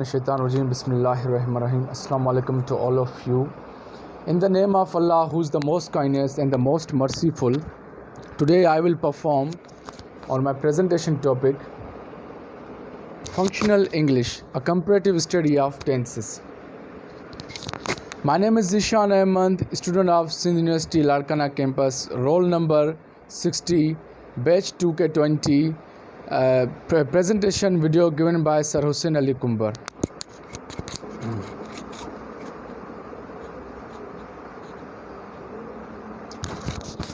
Shaitan Rajim, Bismillahirrahmanirrahim. Assalamu alaikum to all of you. In the name of Allah, who is the most kindness and the most merciful, today I will perform on my presentation topic Functional English, a comparative study of tenses. My name is Zishan Ahmed, student of Sindh University Larkana campus, roll number 60, batch 2K20. Presentation video given by Sir Hussain Ali Kumbar.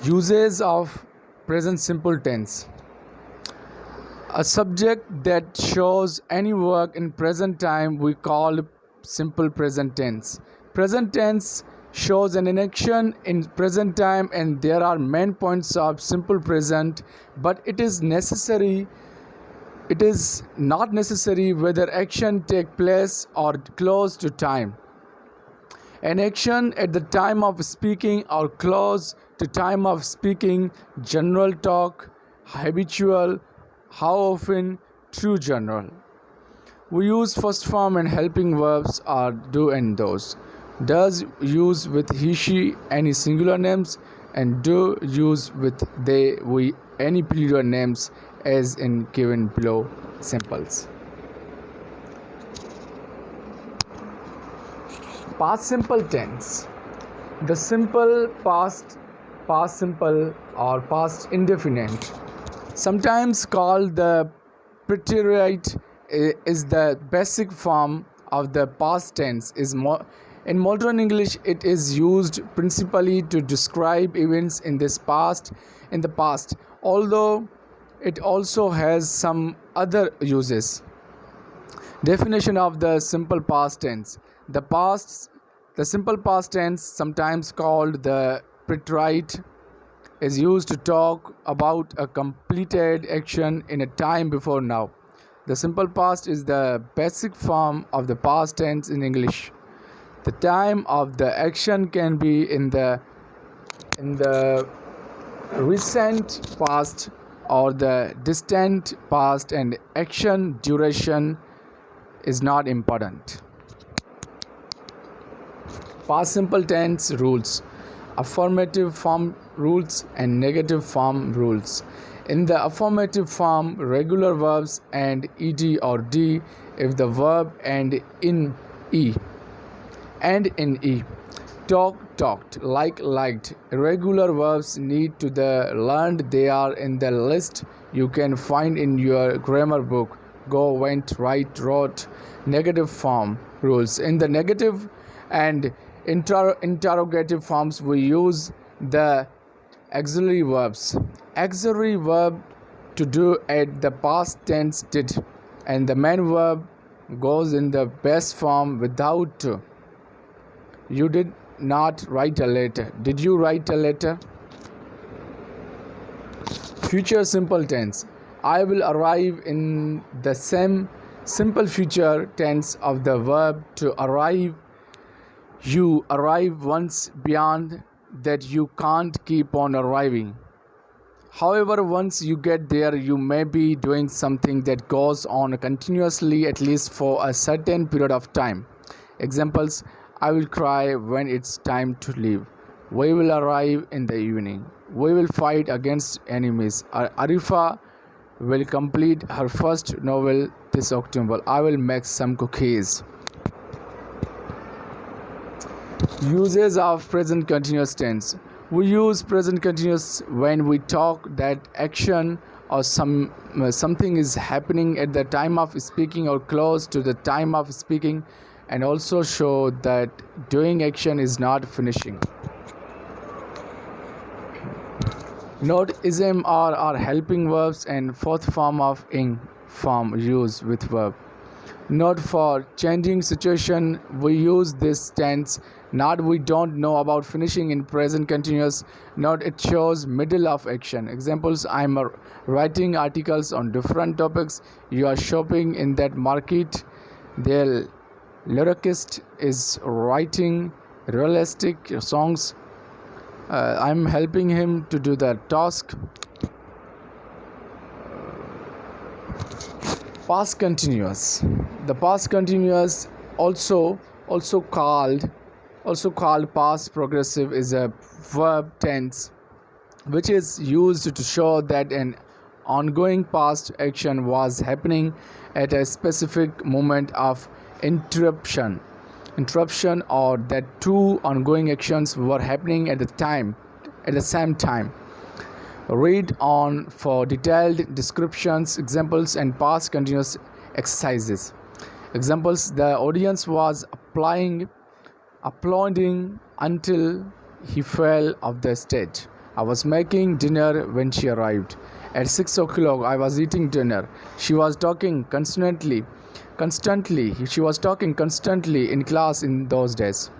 Uses of present simple tense. A subject that shows any work in present time we call simple present tense. Present tense shows an action in present time, and there are main points of simple present, but it is not necessary whether action take place or close to time. An action at the time of speaking or close to time of speaking, general talk, habitual, how often, true general. We use first form and helping verbs are do and those. Does use with he, she, any singular names, and do use with they, we, any plural names as in given below samples. Past simple tense. The simple past simple or past indefinite, sometimes called the preterite, is the basic form of the past tense. In modern English, it is used principally to describe events in the past, although it also has some other uses. Definition of the simple past tense. The simple past tense, sometimes called the preterite, is used to talk about a completed action in a time before now. The simple past is the basic form of the past tense in English. The time of the action can be in the recent past or the distant past, and action duration is not important. Past simple tense rules. Affirmative form rules and negative form rules. In the affirmative form, regular verbs and ed or d if the verb and in e. Talked, liked. Irregular verbs need to the learned. They are in the list you can find in your grammar book. Go, went, write, wrote. Negative form rules. In the negative and interrogative forms, we use the auxiliary verbs. Auxiliary verb to do at the past tense did, and the main verb goes in the best form without to. You did not write a letter. Did you write a letter? Future simple tense. I will arrive in the same simple future tense of the verb to arrive. You arrive once, beyond that you can't keep on arriving. However, once you get there, you may be doing something that goes on continuously, at least for a certain period of time. Examples: I will cry when it's time to leave. We will arrive in the evening. We will fight against enemies. Arifa will complete her first novel this October. I will make some cookies. Uses of present continuous tense. We use present continuous when we talk that action or something is happening at the time of speaking or close to the time of speaking, and also show that doing action is not finishing. Note ism are helping verbs and fourth form of ing form used with verb. Note for changing situation, we use this tense. Not we don't know about finishing in present continuous. Note it shows middle of action. Examples: I'm writing articles on different topics. You are shopping in that market. The lyricist is writing realistic songs. I'm helping him to do the task. Past continuous. The past continuous, also also called also called past progressive, is a verb tense which is used to show that an ongoing past action was happening at a specific moment of interruption, or that two ongoing actions were happening at the same time. Read on for detailed descriptions, examples, and past continuous exercises. Examples: the audience was applauding until he fell off the stage. I was making dinner when she arrived. At 6 o'clock, I was eating dinner. She was talking constantly. She was talking constantly in class in those days.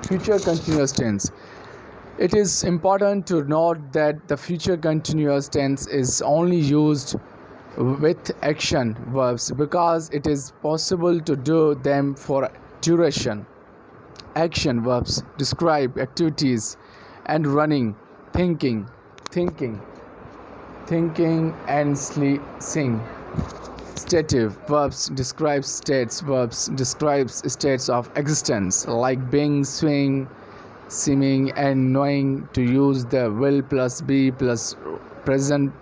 Future continuous tense. It is important to note that the future continuous tense is only used with action verbs because it is possible to do them for duration. Action verbs describe activities and running, thinking, and sing. Stative verbs describe states. Verbs describes states of existence like being, seeing, seeming, and knowing. To use the will plus be plus present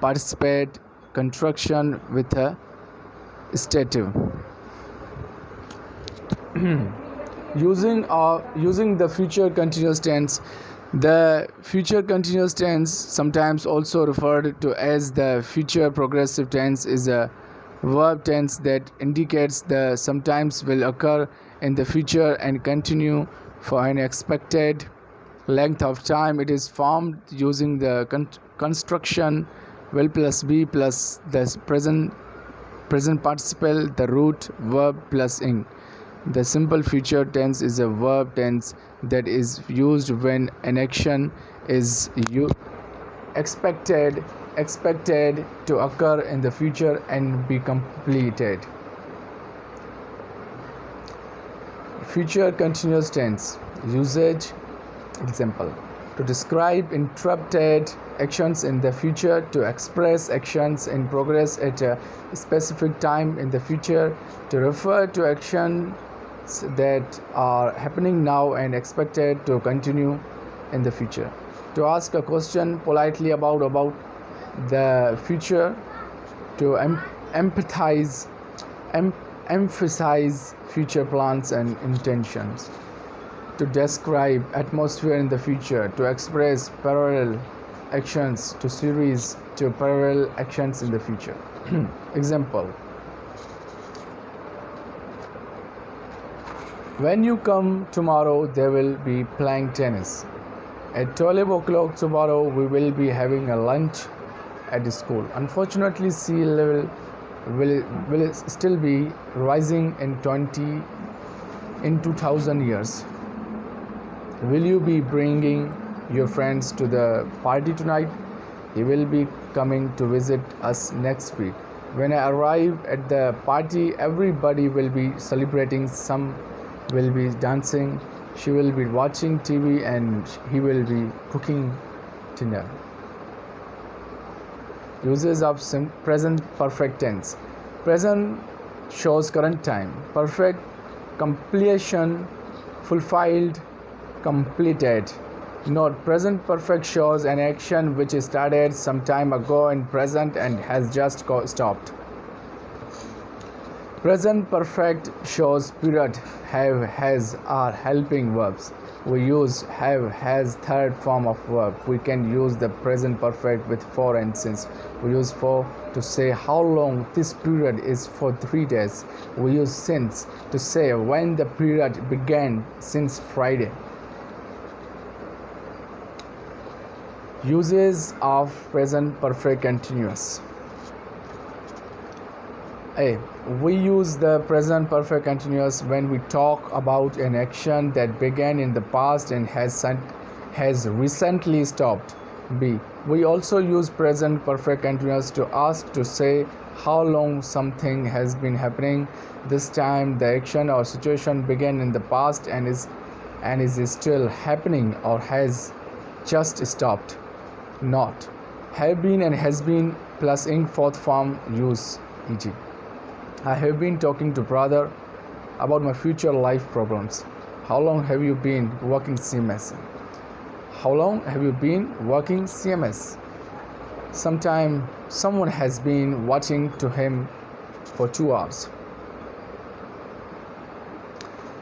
participate construction with a stative. Using the future continuous tense. The future continuous tense, sometimes also referred to as the future progressive tense, is a verb tense that indicates the sometimes will occur in the future and continue for an expected length of time. It is formed using the construction will plus be plus the present participle, the root verb plus ing. The simple future tense is a verb tense that is used when an action is expected to occur in the future and be completed. Future continuous tense usage. Example: to describe interrupted actions in the future, to express actions in progress at a specific time in the future, to refer to actions that are happening now and expected to continue in the future, to ask a question politely about the future, to emphasize future plans and intentions, to describe atmosphere in the future, to express parallel actions to series to parallel actions in the future. Example: when you come tomorrow, they will be playing tennis. At 12 o'clock tomorrow, we will be having a lunch at the school. Unfortunately, sea level will still be rising in 2000 years. Will you be bringing your friends to the party tonight? He will be coming to visit us next week. When I arrive at the party, everybody will be celebrating. Some will be dancing, she will be watching TV, and he will be cooking dinner. Uses of present perfect tense. Present shows current time. Perfect: completion, fulfilled, completed. Note: present perfect shows an action which started some time ago in present and has just stopped. Present perfect shows period. Have, has are helping verbs. We use have, has, third form of verb. We can use the present perfect with for and since. We use for to say how long this period is, for 3 days. We use since to say when the period began, since Friday. Uses of present perfect continuous. A. We use the present perfect continuous when we talk about an action that began in the past and has recently stopped. B. We also use present perfect continuous to ask to say how long something has been happening. This time the action or situation began in the past and is still happening or has just stopped. Not: Have been and has been plus ing fourth form use, e.g. I have been talking to brother about my future life problems. How long have you been working CMS? How long have you been working CMS? Sometime someone has been watching to him for 2 hours.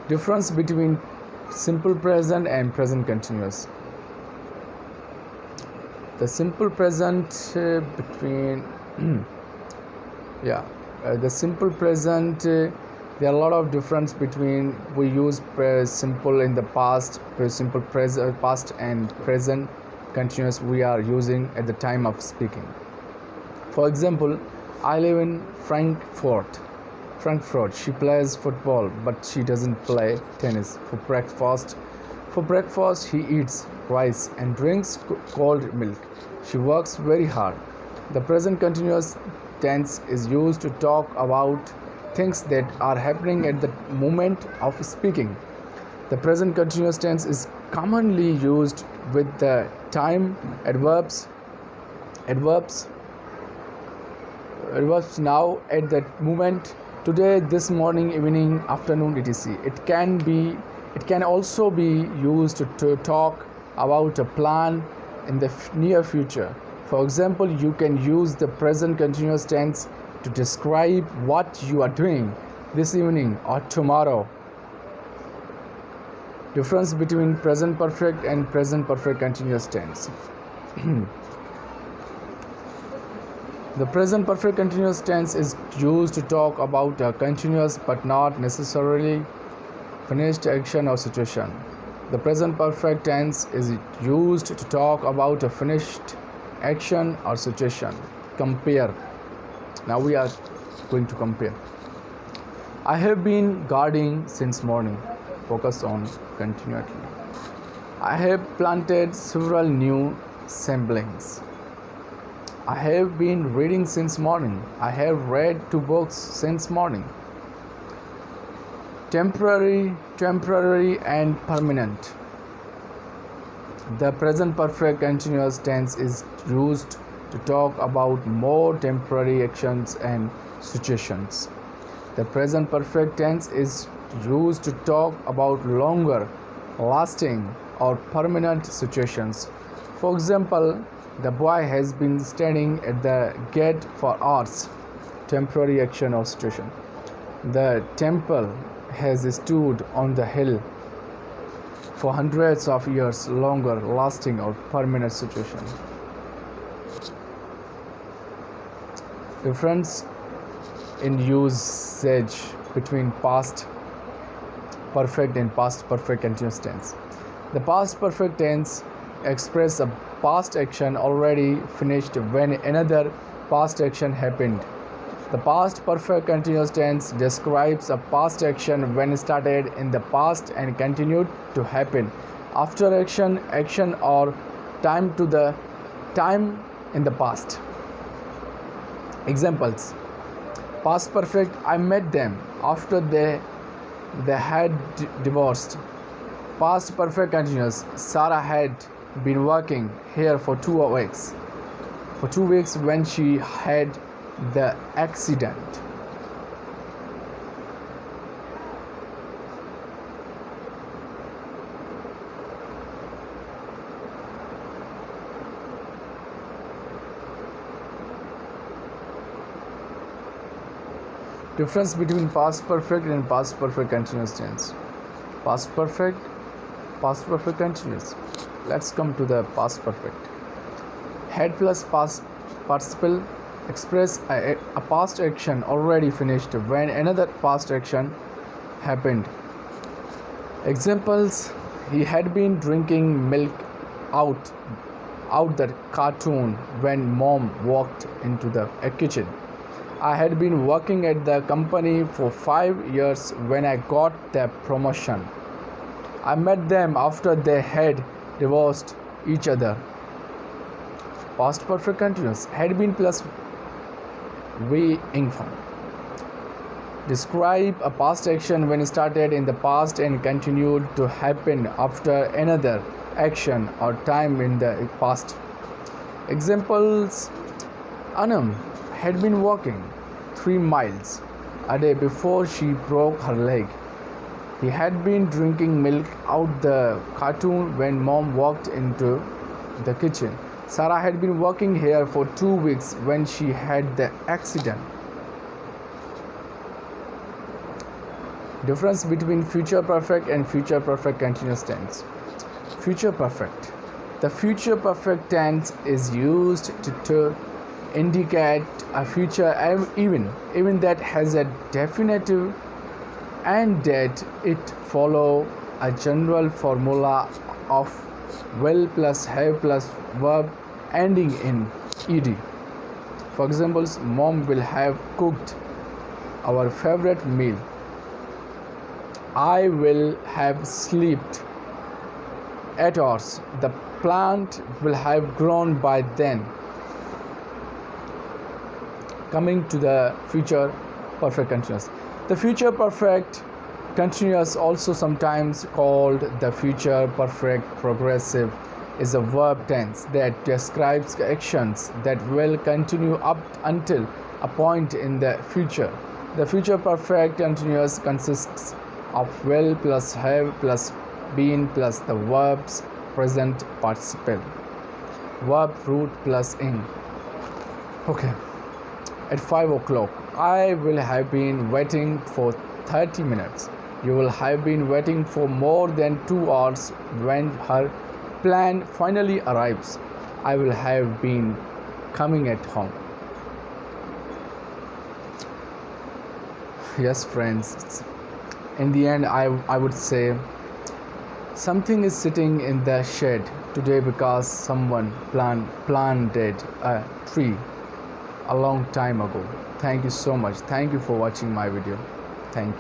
Difference between simple present and present continuous. The simple present between the simple present there are a lot of difference between we use simple in the past, simple present past and present continuous we are using at the time of speaking. For example, I live in Frankfurt. She plays football, but she doesn't play tennis. For breakfast, he eats rice and drinks cold milk. She works very hard. The present continuous tense is used to talk about things that are happening at the moment of speaking. The present continuous tense is commonly used with the time adverbs now, at that moment, today, this morning, evening, afternoon, etc. It can also be used to talk about a plan in the near future. For example, you can use the present continuous tense to describe what you are doing this evening or tomorrow. Difference between present perfect and present perfect continuous tense. The present perfect continuous tense is used to talk about a continuous but not necessarily finished action or situation. The present perfect tense is used to talk about a finished action or situation. Compare. Now we are going to compare. I have been gardening since morning. Focus on continuity. I have planted several new saplings. I have been reading since morning. I have read 2 books since morning. Temporary and permanent. The present perfect continuous tense is used to talk about more temporary actions and situations. The present perfect tense is used to talk about longer lasting or permanent situations. For example, the boy has been standing at the gate for hours. Temporary action or situation. The temple has stood on the hill for hundreds of years. Longer lasting or permanent situation. Difference in usage between past perfect and past perfect continuous tense. The past perfect tense express a past action already finished when another past action happened. The past perfect continuous tense describes a past action when started in the past and continued to happen after action or time to the time in the past. Examples. Past perfect, I met them after they had divorced. Past perfect continuous, Sarah had been working here for 2 weeks. For 2 weeks when she had the accident. Difference between past perfect and past perfect continuous tense. Past perfect continuous. Let's come to the past perfect. Had plus past participle express a past action already finished when another past action happened. Examples. He had been drinking milk out the cartoon when mom walked into the kitchen. I had been working at the company for 5 years when I got the promotion. I met them after they had divorced each other. Past perfect continuous. Had been plus ing form. Describe a past action when started in the past and continued to happen after another action or time in the past. Examples: Anam had been walking 3 miles a day before she broke her leg. He had been drinking milk out the cartoon when mom walked into the kitchen. Sarah had been working here for 2 weeks when she had the accident. Difference between future perfect and future perfect continuous tense. Future perfect. The future perfect tense is used to indicate a future even that has a definitive and that it follow a general formula of will plus have plus verb ending in ed. For example, mom will have cooked our favorite meal. I will have slept 8 hours. The plant will have grown by then. Coming to the future perfect continuous. The future perfect continuous, also sometimes called the future perfect progressive, is a verb tense that describes actions that will continue up until a point in the future. The future perfect continuous consists of will plus have plus been plus the verb's present participle, verb root plus ing. Okay. At 5 o'clock, I will have been waiting for 30 minutes. You will have been waiting for more than 2 hours when her plan finally arrives. I will have been coming at home. Yes, friends, in the end, I would say something is sitting in the shed today because someone planted a tree a long time ago. Thank you so much. Thank you for watching my video. Thank you.